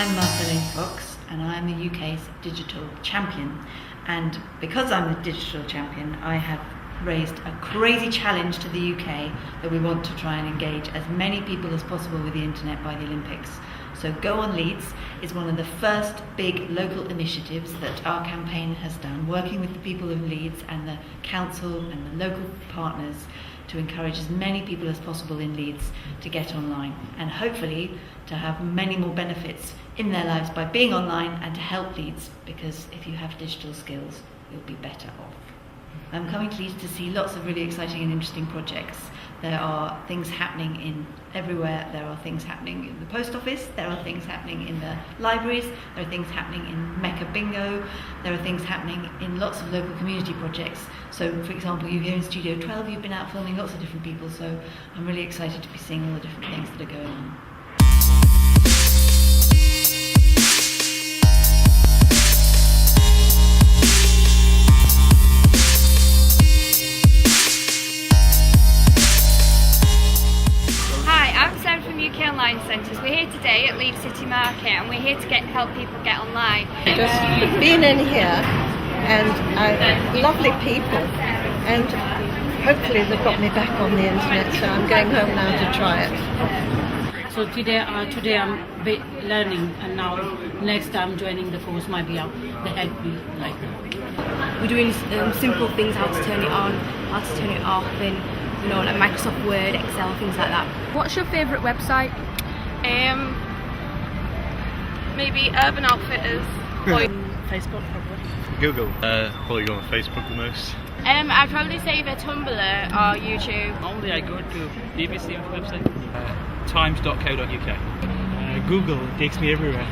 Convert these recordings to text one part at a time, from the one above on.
I'm Marceline Fox and I'm the UK's digital champion, and because I'm the digital champion I have raised a crazy challenge to the UK that we want to try and engage as many people as possible with the internet by the Olympics. So On Leeds is one of the first big local initiatives that our campaign has done, working with the people of Leeds and the council and the local partners to encourage as many people as possible in Leeds to get online, and hopefully to have many more benefits in their lives by being online, and to help Leeds, because if you have digital skills you'll be better off. I'm coming to Leeds to see lots of really exciting and interesting projects. There are things happening in everywhere. There are things happening in the post office, there are things happening in the libraries, there are things happening in Mecca Bingo, there are things happening in lots of local community projects. So for example, you here in Studio 12, you've been out filming lots of different people, so I'm really excited to be seeing all the different things that are going on. UK Online Centres. We're here today at Leeds City Market and we're here to help people get online. Just been in here and lovely people, and hopefully they've got me back on the internet, so I'm going home now to try it. So today I'm a bit learning, and now next time joining the course might be out the help me like that. We're doing simple things, how to turn it on, how to turn it off, and you know, like Microsoft Word, Excel, things like that. What's your favourite website? Maybe Urban Outfitters. Facebook probably. Google. Probably go on Facebook the most. I'd probably say either Tumblr or YouTube. Normally I go to BBC website, times.co.uk. Google takes me everywhere.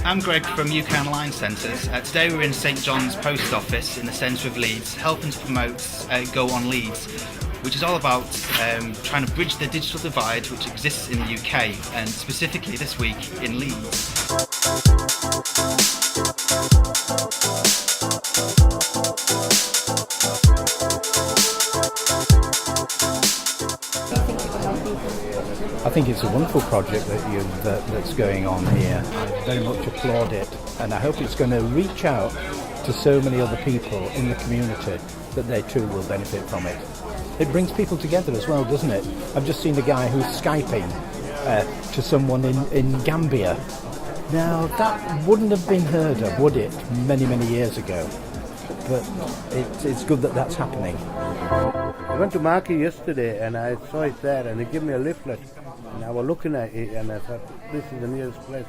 I'm Greg from UK Online Centres. Today we're in St John's Post Office in the centre of Leeds, helping to promote On Leeds, which is all about trying to bridge the digital divide which exists in the UK, and specifically this week in Leeds. I think it's a wonderful project that's going on here. I very much applaud it, and I hope it's going to reach out to so many other people in the community that they too will benefit from it. It brings people together as well, doesn't it? I've just seen a guy who's Skyping to someone in Gambia. Now that wouldn't have been heard of, would it, many years ago? But it's good that that's happening. I went to Marquee yesterday and I saw it there, and they gave me a leaflet, and I was looking at it and I thought, this is the nearest place.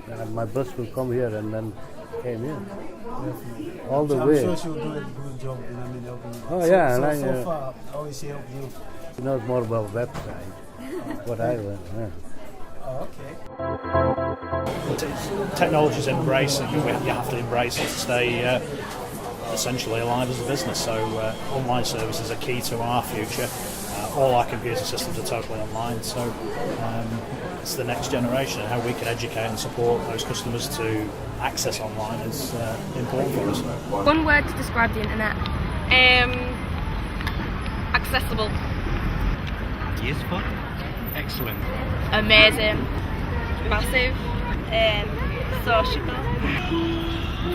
And my bus will come here, and then came here. All the way. I'm sure she'll do a good job in the middle of the Oh yeah, so far, how is she helping you? She knows more about website, what I learned. Yeah. Oh, okay. Technology's embracing, you have to embrace it to stay essentially alive as a business. So online services are key to our future. All our computer systems are totally online, so it's the next generation, and how we can educate and support those customers to access online is important for us. One word to describe the internet. Accessible. Useful. Excellent. Amazing. Massive. Sociable.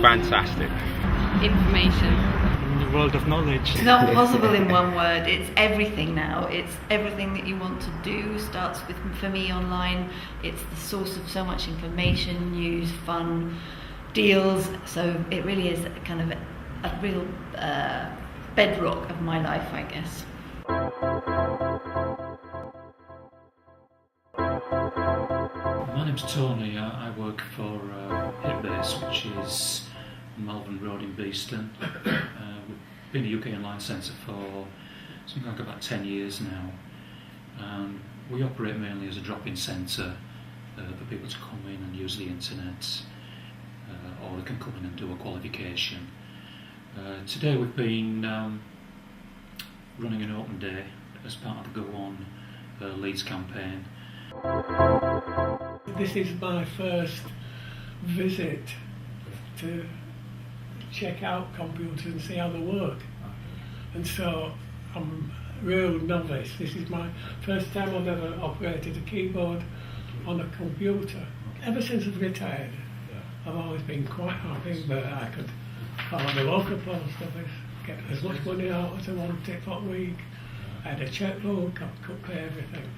Fantastic. Information. In the world of knowledge. It's not possible in one word. It's everything now. It's everything that you want to do starts with, for me, online. It's the source of so much information, news, fun, deals. So it really is kind of a real bedrock of my life, I guess. My name's Tony. I work for Hitbase, which is Malvern Road in Beeston. We've been a UK Online Centre for something like about 10 years now. We operate mainly as a drop-in centre for people to come in and use the internet, or they can come in and do a qualification. Today we've been running an open day as part of the goOn Leeds campaign. This is my first visit to check out computers and see how they work. And so I'm a real novice. This is my first time I've ever operated a keyboard on a computer. Ever since I've retired, I've always been quite happy that I could follow the local post office, get as much money out as I wanted that week. I had a checkbook, I could pay everything.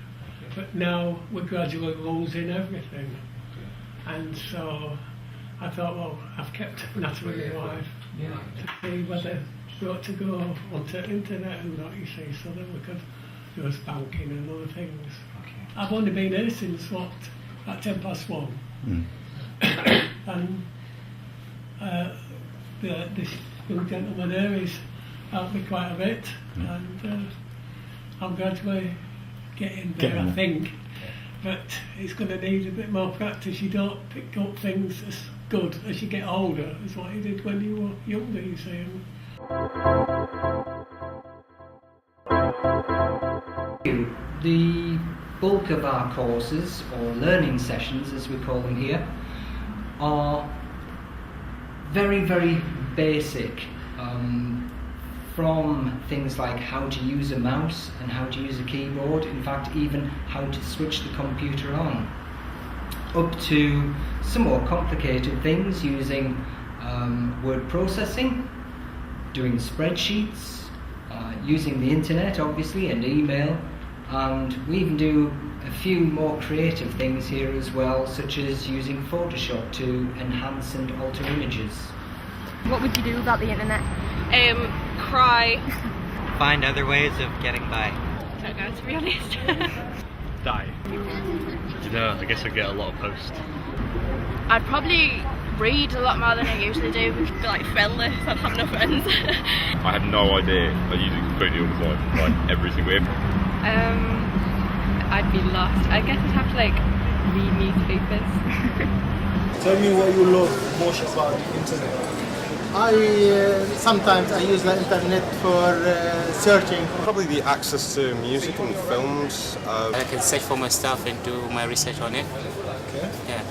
But now we're gradually losing everything. And so I thought, well, I've kept nattering my wife to see whether we ought to go onto the internet and not, you see, so that we could do us banking and other things. I've only been here since, at 1:10. And this young gentleman here has helped me quite a bit, and I'm gradually getting there, I think. But it's going to need a bit more practice. You don't pick up things as good as you get older as what you did when you were younger, you see. The bulk of our courses, or learning sessions as we call them here, are very, very basic, from things like how to use a mouse and how to use a keyboard, in fact even how to switch the computer on, up to some more complicated things using word processing, doing spreadsheets, using the internet obviously and email, and we even do a few more creative things here as well, such as using Photoshop to enhance and alter images. What would you do without the internet? Cry. Find other ways of getting by. Don't know, to be honest. Die. You know, I guess I get a lot of posts. I'd probably read a lot more than I usually do because I'd be like friendless, I'd have no friends. I have no idea. I use it completely all the time, like every single day. I'd be lost. I guess I'd have to like read newspapers. Tell me what you love most about the internet. Sometimes I use the internet for searching. Probably the access to music and films. I can search for my stuff and do my research on it. Okay. Yeah.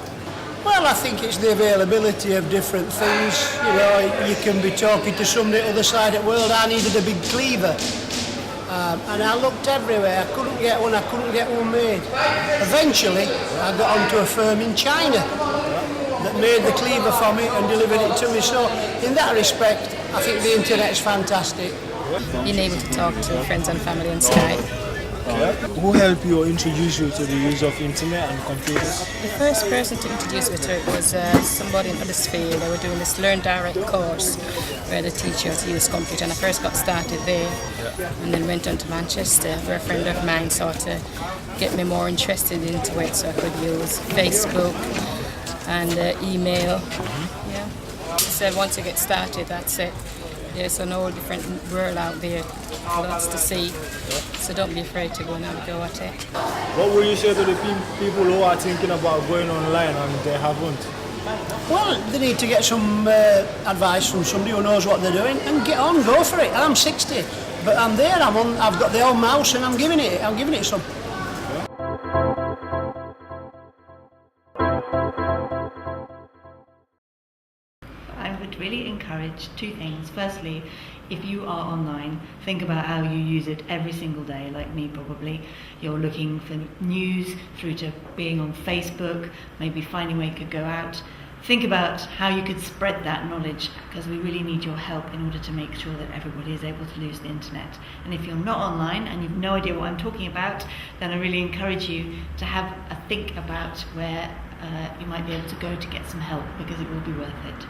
Well, I think it's the availability of different things. You know, you can be talking to somebody at the other side of the world. I needed a big cleaver. And I looked everywhere. I couldn't get one. I couldn't get one made. Eventually, I got onto a firm in China that made the cleaver for me and delivered it to me. So, in that respect, I think the internet is fantastic. Being able to talk to friends and family on Skype. Who helped you or introduced you to the use of internet and computers? The first person to introduce me to it was somebody in Huddersfield. They were doing this Learn Direct course where they teach you how to use computer, and I first got started there and then went on to Manchester where a friend of mine sought to get me more interested into it so I could use Facebook and email. Yeah. So once you get started, that's it. There's an whole different world out there, lots to see. So don't be afraid to go and have a go at it. What would you say to the people who are thinking about going online and they haven't? Well, they need to get some advice from somebody who knows what they're doing and get on, go for it. I'm 60, but I'm there. I've got the old mouse and I'm giving it some. I would really encourage two things. Firstly, if you are online, think about how you use it every single day, like me probably. You're looking for news through to being on Facebook, maybe finding where you could go out. Think about how you could spread that knowledge, because we really need your help in order to make sure that everybody is able to use the internet. And if you're not online and you've no idea what I'm talking about, then I really encourage you to have a think about where you might be able to go to get some help, because it will be worth it.